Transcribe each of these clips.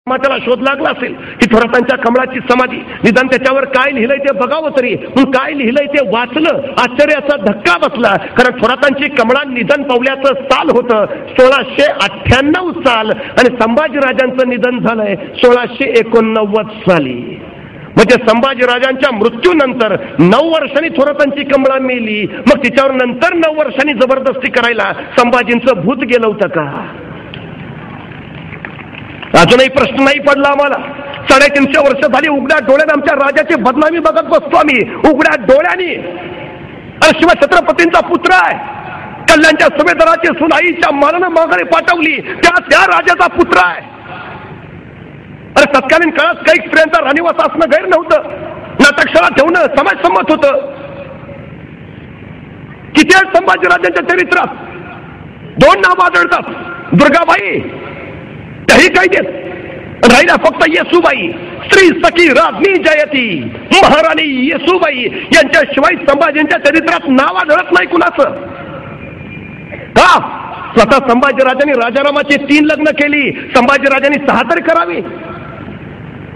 त्याला शोध लागला असेल की थोरातांच्या कमळाची समाधी, निदान त्याच्यावर काय लिहिलंय ते बघावं तरी. पण काय लिहिलंय ते वाचलं, आश्चर्याचा धक्का बसला. कारण थोरातांची कमळा निधन पावल्याचं साल होतं 1698 साल आणि संभाजीराजांचं निधन झालंय 1689 साली. म्हणजे संभाजीराजांच्या मृत्यूनंतर 9 वर्षांनी थोरातांची कमळा मेली. मग तिच्यावर नंतर 9 वर्षांनी जबरदस्ती करायला संभाजींचं भूत गेलं होतं का? अजूनही प्रश्न नाही पडला आम्हाला. 350 वर्ष झाली उघड्या डोळ्याने आमच्या राजाची बदनामी बघत बसतो आम्ही, उघड्या डोळ्याने. अरे शिवछत्रपतींचा पुत्र आहे, कल्याणच्या सुभेदाराची सुनाईच्या मानानं माघारी पाठवली, त्या राजाचा पुत्र आहे. अरे तत्कालीन काळात काही स्त्रियांचा राणीवास असणं गैर नव्हतं, नाटकशाळा ठेवणं समाजसंमत होतं. किती आहेत संभाजीराजांच्या चरित्रात 2 नाव आढळतात, दुर्गाबाई त्याही काही देत राहिला फक्त येसूबाई. स्त्री सखी राज्ञी जयती महाराणी येसूबाई यांच्याशिवाय संभाजींच्या चरित्रात नाव आढळत नाही कुणाचं. का? स्वतः संभाजीराजांनी राजारामाची 3 लग्न केली, संभाजीराजांनी 6 तरी करावी.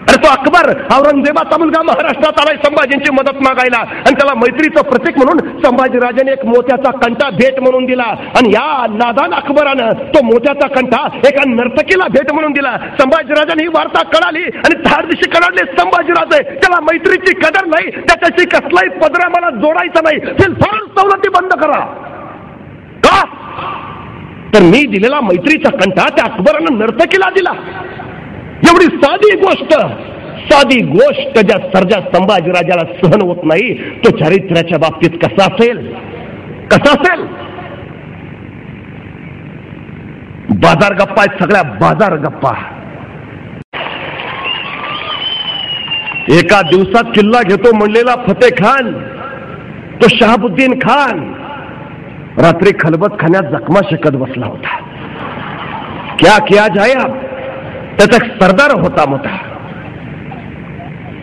अरे तो अकबर औरंगजेबाचा मुलगा महाराष्ट्रात आलाय संभाजींची मदत मागायला आणि त्याला मैत्रीचं प्रतीक म्हणून संभाजीराजाने एक मोत्याचा कंठा भेट म्हणून दिला. आणि या नादान अकबरानं तो मोत्याचा कंठा एका नर्तकीला भेट म्हणून दिला. संभाजीराजांनी ही वार्ता कळाली आणि धाडदिशी कळाले संभाजीराजे, त्याला मैत्रीची कदर नाही, त्याच्याशी कसलाही पदरा मला जोडायचा नाही, फार सवलती बंद करा. का? तर मी दिलेला मैत्रीचा कंठा त्या अकबरानं नर्तकीला दिला. एवढी साधी गोष्ट ज्या सर्जा संभाजीराजाला सहन होत नाही, तो चारित्र्याच्या बाबतीत कसा असेल? बाजार गप्पा आहेत, सगळ्या बाजार गप्पा. एका दिवसात किल्ला घेतो म्हणलेला फतेह खान, तो शहाबुद्दीन खान रात्री खलबत खाण्यात जखमा शेकत बसला होता. क्या किया जाए अब? त्याचा सरदार होता मोठा,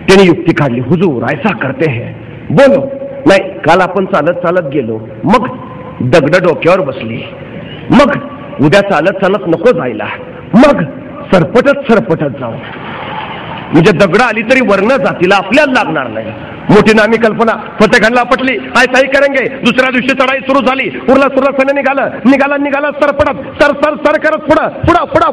त्याने युक्ती काढली. हुजूर ऐसा करते हैं, बोलो. नाही, काल आपण चालत चालत गेलो, मग दगड डोक्यावर बसली, मग उद्या चालत चालत नको जायला, मग सरपटत जाऊ. म्हणजे दगड आली तरी वर्ण जातीला आपल्याला लागणार नाही. मोठी नामी कल्पना फतेखानला पटली. ऐसाही करेंगे. दुसऱ्या दिवशी चढाई सुरू झाली. उरला सैन्य निघाला सरपटत सर करत पुढं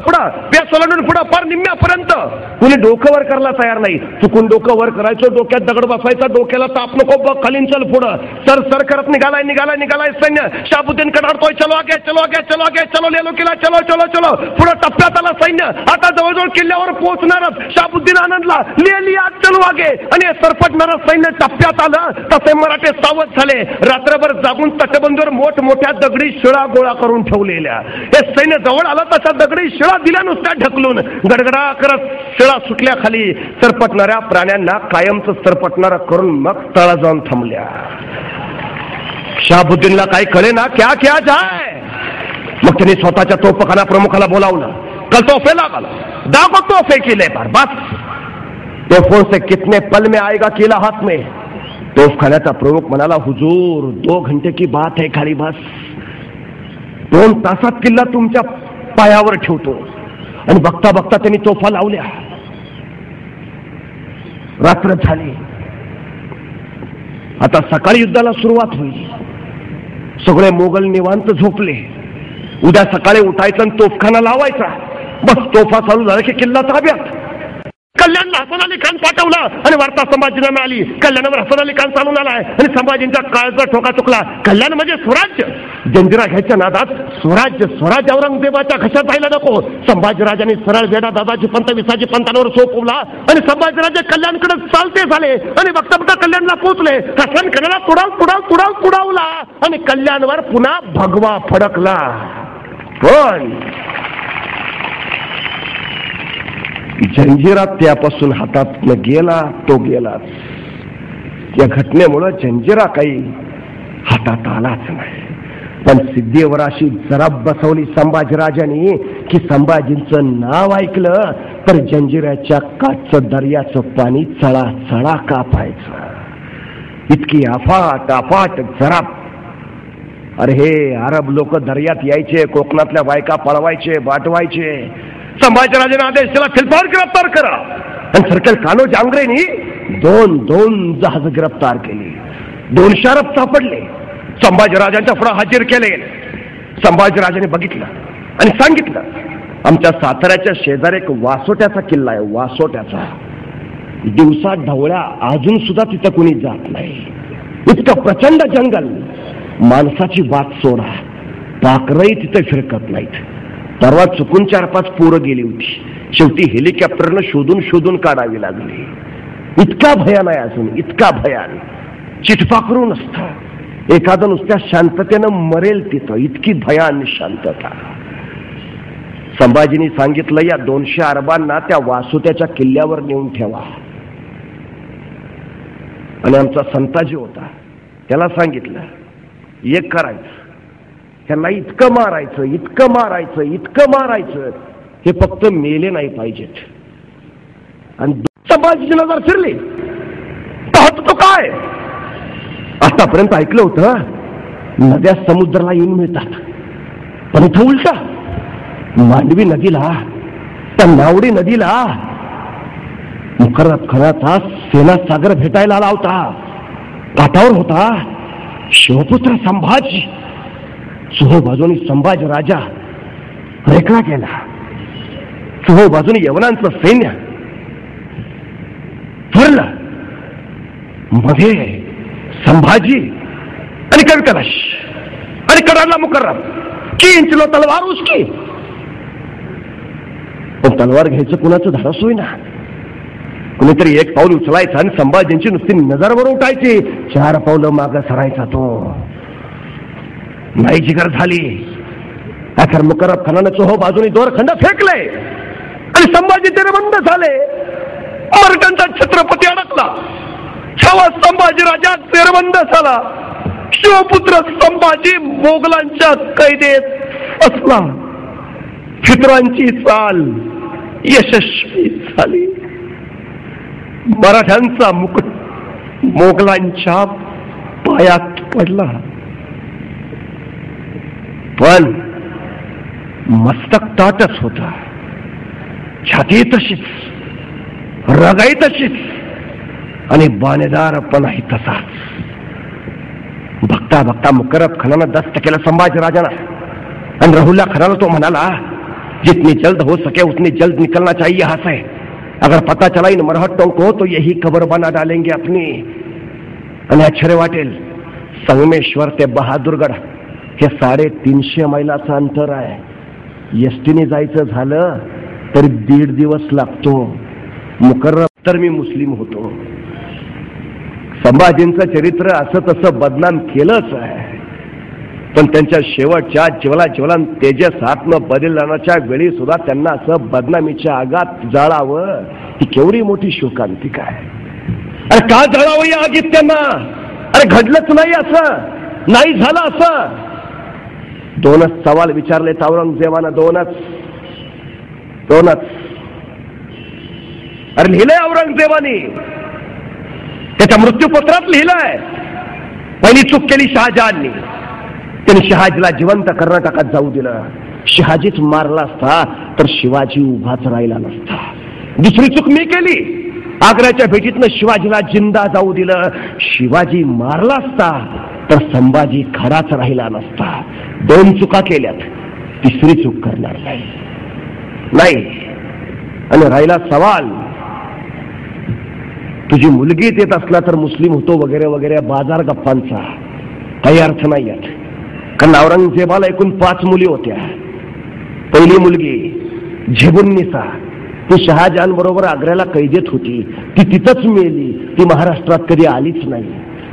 पेस ओलांडून पुढं पार निम्म्यापर्यंत. कुणी डोकं वर करायला तयार नाही. चुकून डोकं वर करायचं, डोक्यात दगड बसायचा, डोक्याला ताप नको, बघ खालीन चल पुढं. सर करत निघालाय सैन्य. शाहबुद्दीन कडाडतोय, चलो आगे चलो लेलो किल्ला, चलो पुढं टप्प्यात आला सैन्य. आता जवळजवळ किल्ल्यावर पोहोचणारच. शाहबुद्दीन आनंदला लिया चलो आगे. आणि सरपटणारा सैन्य टप्प्यात आलं तसे मराठे सावध झाले. रात्रभर जागून तटबंदीवर मोठमोठ्या दगडी शिळा गोळा करून ठेवलेल्या. हे सैन्य जवळ आलं तशा दगडी शिळा दिल्या नुसत्या ढकलून. गडगडा करत शिळा सुटल्या खाली. सरपटणाऱ्या प्राण्यांना कायमच सरपटणारा करून मग तळा जाऊन थांबल्या. शहाबुद्दीनला काही कळे ना क्या क्या जाय. मग त्यांनी स्वतःच्या तोफखाना प्रमुखाला बोलावलं. कल तोफे लागल, दागो तोफे किले पर बस. तोफों से कितने पल में आएगा किला हाथ में. तोफखान्याचा प्रमुख म्हणाला, हुजूर 2 घंटे की बात है खाली, बस 2 तासात किल्ला तुमच्या पायावर ठेवतो. आणि बघता त्यांनी तोफा लावल्या. रात्र झाली. आता सकाळी युद्धाला सुरुवात होईल. सगळे मोगल निवांत झोपले. उद्या सकाळी उठायचं आणि तोफखाना लावायचा. बस तोफा चालू झाला की किल्ला ताब्यात. कल्याणला हसन अली खान पाठवलं आणि वार्ता संभाजींना मिळाली. कल्याणावर हसन अली खान चालून आलाय आणि संभाजींचा काळजा ठोका चुकला. कल्याण म्हणजे स्वराज्य. जंजिरा घ्यायच्या नादात स्वराज्य औरंगजेबाच्या घशात जायला नको. संभाजीराजांनी सरळ वेडा दादाजी पंत विसाजी पंतांवर सोपवला आणि संभाजीराजे कल्याणकडे चालते झाले आणि बघता कल्याणला पोहोचले. हसन खानाला तुडावला आणि कल्याणवर पुन्हा भगवा फडकला. पण जंजिरा त्यापासून हातात गेला तो गेलाच. या घटनेमुळे जंजिरा काही हातात आलाच नाही. पण सिद्धीवर अशी जराब बसवली संभाजीराजांनी की संभाजींचं नाव ऐकलं तर जंजिऱ्याच्या काठचं दर्याचं पाणी चळा कापायचं. इतकी अफाट जराब. अरे हे अरब लोक दर्यात यायचे, कोकणातल्या बायका पळवायचे, बाटवायचे. संभाजीराजाने आदेश दिला, फिलपार गिरफ्तार करा. आणि सर्कल कान्होजी आंग्रेंनी दोन जहाज गिरफ्तार केली. 200 अरब सापडले, संभाजीराजांच्या पुढे हाजीर केले. संभाजीराजाने बघितलं आणि सांगितलं, आमच्या साताऱ्याच्या शेजारी एक वासोट्याचा किल्ला आहे, वासोट्याचा. दिवसा ढवळ्या अजून सुद्धा तिथं कुणी जात नाही. इतकं प्रचंड जंगल, माणसाची वाट सोडा, पाखरही तिथे फिरकत नाहीत. परवा चुकून 4-5 पोरं गेली होती. शेवटी हेलिकॉप्टरनं शोधून काढावी लागली. इतका भयान आहे अजून, इतका भयान. चिटपाखरू नसतं, एखादं नुसत्या शांततेनं मरेल तिथं, इतकी भयान शांतता. संभाजींनी सांगितलं, या 200 अरबांना त्या वासोट्याच्या किल्ल्यावर नेऊन ठेवा. आणि आमचा संताजी होता, त्याला सांगितलं, एक करायचं, त्यांना इतकं मारायचं, हे फक्त मेले नाही पाहिजेत. आणि संभाजीची नजर फिरली, पाहतो तो काय. आतापर्यंत ऐकलं होतं नद्या समुद्राला येऊन मिळतात, पण इथं उलटा. मांडवी नदीला, त्या नावडी नदीला मुकर्रब खानाचा सेना सागर भेटायला आला होता. काठावर होता शिवपुत्र संभाजी. चोहो बाजूनी संभाजी राजा रेखला केला, चोहो बाजूनी यवनांचं सैन्य फिरलं. मध्ये संभाजी आणि कविकलश आणि कडाला मुकर्रब. 3 किलो तलवार उसकी. पण तलवार घ्यायचं कुणाचं धाडस होईना. कुणीतरी एक पाऊल उचलायचं आणि संभाजींची नुसती नजरवर उठायची. 4 पावलं मागं सरायचा तो. नाही जिगर झाली. अखेर मुकर्रब खानानं चोहो बाजूनी दोरखंड फेकले आणि संभाजी तेरबंद झाले. मराठ्यांचा छत्रपती अडकला. छावा संभाजी राजा तेरबंद झाला. शिवपुत्र संभाजी मोगलांच्या कैदेत असला. फितरांची चाल यशस्वी झाली. मराठ्यांचा मुकुट मोगलांच्या पायात पडला. पण मस्तक ताटच होता. छाती तशीच, रगाई तशीच आणि बाणेदारपणाही तसाच. बघता बघता मुकर्रब खानानं दस्त केलं संभाजीराजांना. आणि राहुल्ला खानाला तो म्हणाला, जितनी जल्द हो सके उतनी जल्द निकलना चाहिए यहाँ से. अगर पता चला इन मरहट्टों को तो यही कब्र बना डालेंगे अपनी. आणि आश्चर्य वाटेल, संगमेश्वर ते बहादूरगड हे 350 मैलाचं अंतर आहे. एसटीने जायचं झालं तरी 1.5 दिवस लागतो. मुकर्रब तर मी मुस्लिम होतो. संभाजींचं चरित्र असं तसं बदनाम केलंच आहे, पण त्यांच्या शेवटच्या जीवलान तेजस आत्म बलिदानाच्या वेळी सुद्धा त्यांना असं बदनामीच्या आगात जाळावं, ही केवढी मोठी शोकांतिका आहे. अरे का जाळावं या आगीत त्यांना? अरे घडलंच नाही असं, नाही झालं असं. 2च सवाल विचारले औरंगजेबानं. 2च. अरे लिहिलंय औरंगजेबाने, त्याच्या मृत्यूपत्रात लिहिलंय. पहिली चूक केली शहाजहाननी. त्यांनी शहाजीला जिवंत कर्नाटकात जाऊ दिलं. शहाजीच मारला असता तर शिवाजी उभाच राहिला नसता. दुसरी चूक मी केली, आग्र्याच्या भेटीतनं शिवाजीला जिंदा जाऊ दिलं. शिवाजी मारला असता तर संभाजी खराच राहिला नसता. 2 चुका केल्यात, तिसरी चूक करणार नाही. आणि राहिला सवाल, तुझी मुलगी देत असला तर मुस्लिम होतो वगैरे वगैरे बाजार गप्पांचा काही अर्थ नाही यात. कारण औरंगजेबाला एकूण 5 मुली होत्या. पहिली मुलगी झेबुन्निसा, ती शहाजहान बरोबर आग्र्याला कैदेत होती. ती तिथंच मेली, ती महाराष्ट्रात कधी आलीच नाही.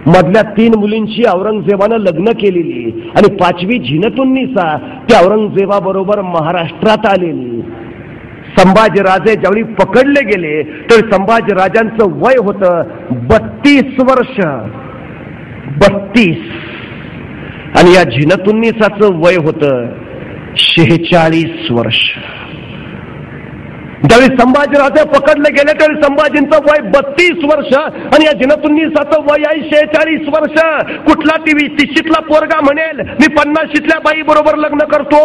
मधल्या 3 मुलींची औरंगजेबानं लग्न केलेली आणि 5वी झिनतुन्निसा ती औरंगजेबाबरोबर महाराष्ट्रात आलेली. संभाजीराजे ज्यावेळी पकडले गेले तर संभाजीराजांचं वय होतं 32 वर्ष. 32. आणि या झिनतुन्निसाचं वय होतं 46 वर्ष. ज्यावेळी संभाजीराजे पकडले गेले त्यावेळी संभाजींचं वय 32 वर्ष आणि या झिनतुन्निसाचं वय आहे 46 वर्ष. कुठला टीव्ही 30शीतला पोरगा म्हणेल मी 50शीतल्या बाई बरोबर लग्न करतो?